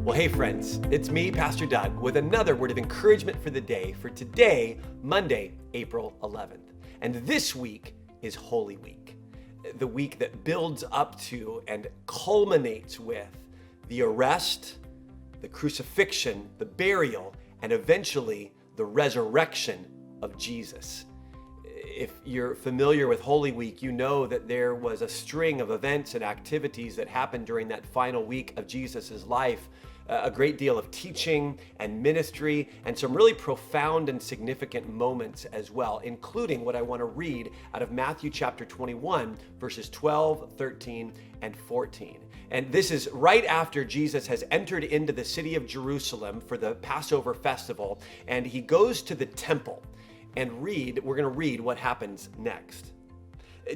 Well, hey friends, it's me, Pastor Doug, with another word of encouragement for the day for today, Monday, April 11th. And this week is Holy Week, the week that builds up to and culminates with the arrest, the crucifixion, the burial, and eventually the resurrection of Jesus. If you're familiar with Holy Week, you know that there was a string of events and activities that happened during that final week of Jesus's life. A great deal of teaching and ministry and some really profound and significant moments as well, including what I want to read out of Matthew chapter 21, verses 12, 13, and 14. And this is right after Jesus has entered into the city of Jerusalem for the Passover festival, and he goes to the temple. And we're going to read what happens next.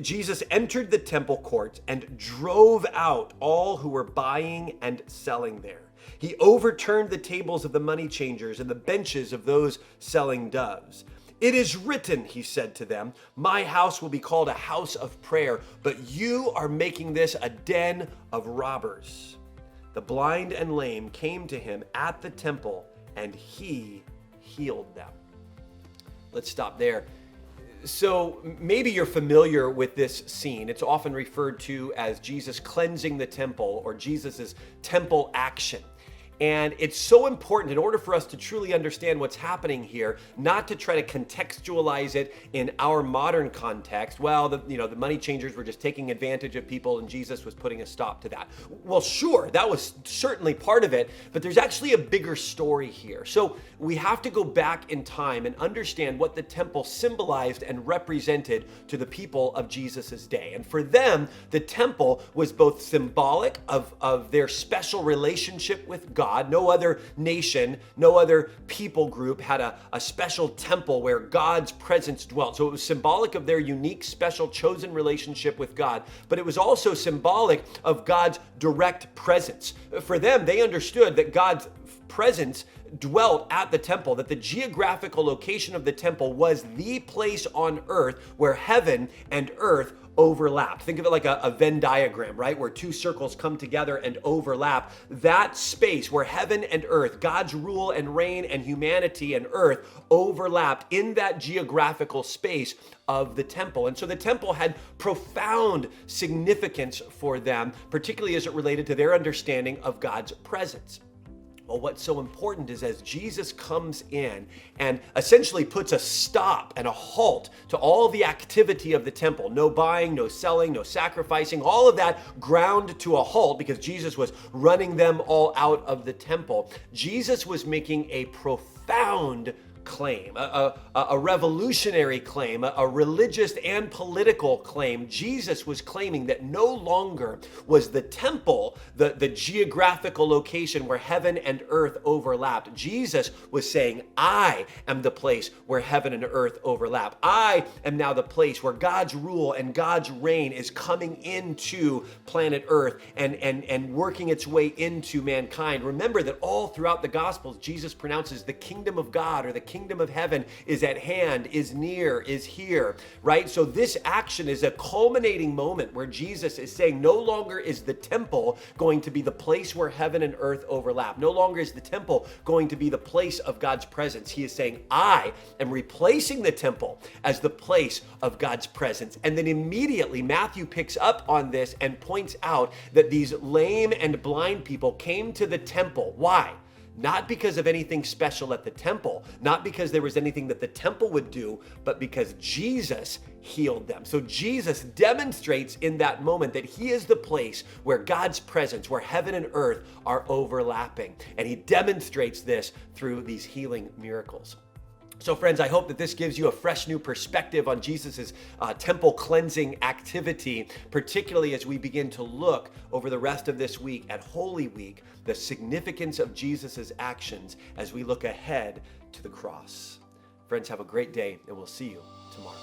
Jesus entered the temple courts and drove out all who were buying and selling there. He overturned the tables of the money changers and the benches of those selling doves. "It is written," he said to them, "my house will be called a house of prayer, but you are making this a den of robbers." The blind and lame came to him at the temple, and he healed them. Let's stop there. So maybe you're familiar with this scene. It's often referred to as Jesus cleansing the temple or Jesus's temple action. And it's so important in order for us to truly understand what's happening here, not to try to contextualize it in our modern context. Well, the money changers were just taking advantage of people and Jesus was putting a stop to that. Well, sure, that was certainly part of it, but there's actually a bigger story here. So we have to go back in time and understand what the temple symbolized and represented to the people of Jesus's day. And for them, the temple was both symbolic of their special relationship with God. No other nation, no other people group had a special temple where God's presence dwelt. So it was symbolic of their unique, special, chosen relationship with God, but it was also symbolic of God's direct presence. For them, they understood that God's presence dwelt at the temple, that the geographical location of the temple was the place on earth where heaven and earth overlapped. Think of it like a Venn diagram, right? Where two circles come together and overlap. That space where heaven and earth, God's rule and reign and humanity and earth overlapped in that geographical space of the temple. And so the temple had profound significance for them, particularly as it related to their understanding of God's presence. Well, what's so important is as Jesus comes in and essentially puts a stop and a halt to all the activity of the temple, no buying, no selling, no sacrificing, all of that ground to a halt because Jesus was running them all out of the temple. Jesus was making a profound claim, a revolutionary claim, a religious and political claim. Jesus was claiming that no longer was the temple the geographical location where heaven and earth overlapped. Jesus was saying, I am the place where heaven and earth overlap. I am now the place where God's rule and God's reign is coming into planet earth and working its way into mankind. Remember that all throughout the Gospels, Jesus pronounces the kingdom of God or the kingdom of heaven is at hand, is near, is here, right? So this action is a culminating moment where Jesus is saying no longer is the temple going to be the place where heaven and earth overlap. No longer is the temple going to be the place of God's presence. He is saying, I am replacing the temple as the place of God's presence. And then immediately Matthew picks up on this and points out that these lame and blind people came to the temple. Why? Not because of anything special at the temple, not because there was anything that the temple would do, but because Jesus healed them. So Jesus demonstrates in that moment that he is the place where God's presence, where heaven and earth are overlapping. And he demonstrates this through these healing miracles. So friends, I hope that this gives you a fresh new perspective on Jesus's temple cleansing activity, particularly as we begin to look over the rest of this week at Holy Week, the significance of Jesus's actions as we look ahead to the cross. Friends, have a great day, and we'll see you tomorrow.